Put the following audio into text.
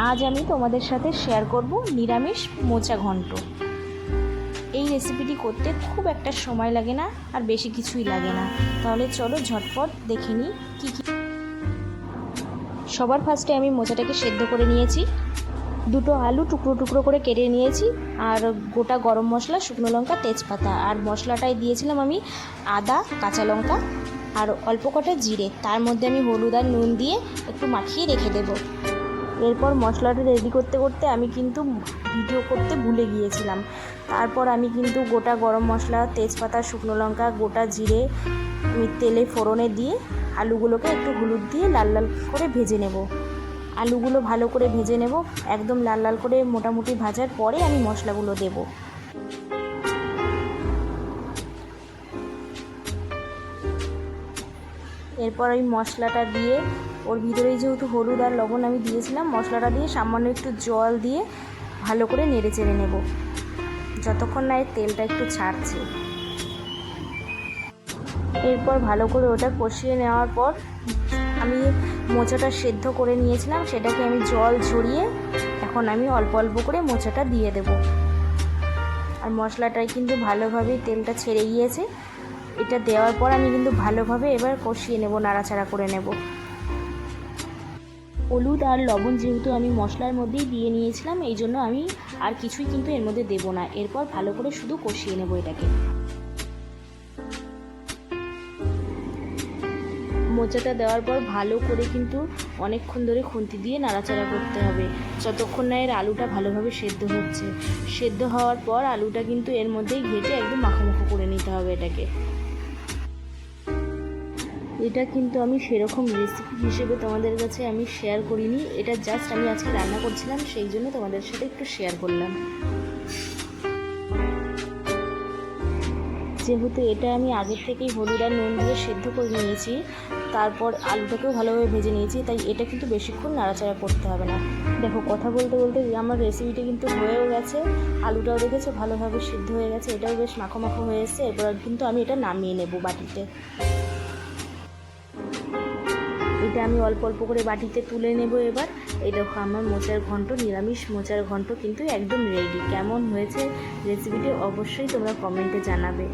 আজ আমি তোমাদের সাথে শেয়ার করব নিরামিষ মোচা ঘন্ট। এই রেসিপিটি করতে খুব একটা সময় লাগে না আর বেশি কিছুই লাগে না। তাহলে চলো ঝটপট দেখে নিই কী কী। সবার ফার্স্টে আমি মোচাটাকে সেদ্ধ করে নিয়েছি। দুটো আলু টুকরো টুকরো করে কেটে নিয়েছি, আর গোটা গরম মশলা, শুকনো লঙ্কা, তেজপাতা, আর মশলাটায় দিয়েছিলাম আমি আদা, কাঁচা লঙ্কা আর অল্প কটা জিরে। তার মধ্যে আমি হলুদ আর নুন দিয়ে একটু মাখিয়ে রেখে দেবো। এরপর মশলাটা রেডি করতে করতে আমি কিন্তু ভিডিও করতে ভুলে গিয়েছিলাম। তারপর আমি কিন্তু গোটা গরম মশলা, তেজপাতা, শুকনো লঙ্কা, গোটা জিরে আমি তেলে ফোড়নে দিয়ে আলুগুলোকে একটু হলুদ দিয়ে লাল লাল করে ভেজে নেব। আলুগুলো ভালো করে ভেজে নেব, একদম লাল লাল করে মোটামুটি ভাজার পরে আমি মশলাগুলো দেব। এরপর ওই মশলাটা দিয়ে ওর ভিতরেই যেহেতু হলুদ আর লবণ আমি দিয়েছিলাম, মশলাটা দিয়ে সামান্য একটু জল দিয়ে ভালো করে নেড়ে চেড়ে নেব যতক্ষণ না এর তেলটা একটু ছাড়ছে। এরপর ভালো করে ওটা কষিয়ে নেওয়ার পর আমি মোচাটা সেদ্ধ করে নিয়েছিলাম, সেটাকে আমি জল ঝরিয়ে এখন আমি অল্প অল্প করে মোচাটা দিয়ে দেব। আর মশলাটাই কিন্তু ভালোভাবেই তেলটা ছেড়ে গিয়েছে। এটা দেওয়ার পর আমি কিন্তু ভালোভাবে এবার কষিয়ে নেব, নাড়াচাড়া করে নেব। হলুদ আর লবণ যেহেতু আমি মশলার মধ্যেই দিয়ে নিয়েছিলাম, এই জন্য আমি আর কিছুই কিন্তু এর মধ্যে দেব না। এরপর ভালো করে শুধু কষিয়ে নেব এটাকে। মোচাটা দেওয়ার পর ভালো করে কিন্তু অনেকক্ষণ ধরে খুন্তি দিয়ে নাড়াচাড়া করতে হবে যতক্ষণ না এর আলুটা ভালোভাবে সেদ্ধ হচ্ছে। সেদ্ধ হওয়ার পর আলুটা কিন্তু এর মধ্যেই ঘেটে একদম মাখো করে নিতে হবে এটাকে। এটা কিন্তু আমি সেরকম রেসিপি হিসেবে তোমাদের কাছে আমি শেয়ার করিনি, এটা জাস্ট আমি আজকে রান্না করছিলাম, সেই জন্য তোমাদের সাথে একটু শেয়ার করলাম। যেহেতু এটা আমি আগের থেকেই হলুদ আর নুন দিয়ে সেদ্ধ করে নিয়েছি, তারপর আলুটাকেও ভালোভাবে ভেজে নিয়েছি, তাই এটা কিন্তু বেশিক্ষণ নাড়াচাড়া করতে হবে না। দেখো কথা বলতে বলতে আমার রেসিপিটা কিন্তু হয়েও গেছে। আলুটাও দেখেছো ভালোভাবে সিদ্ধ হয়ে গেছে, এটাও বেশ মাখো মাখো হয়ে এসছে। এরপর কিন্তু আমি এটা নামিয়ে নেব বাটিতে। এটা আমি অল্প অল্প করে বাটিতে তুলে নেব এবার। এই দেখো আমার মোচার ঘন্ট, নিরামিষ মোচার ঘন্ট কিন্তু একদম রেডি। কেমন হয়েছে রেসিপিটি অবশ্যই তোমরা কমেন্টে জানাবে।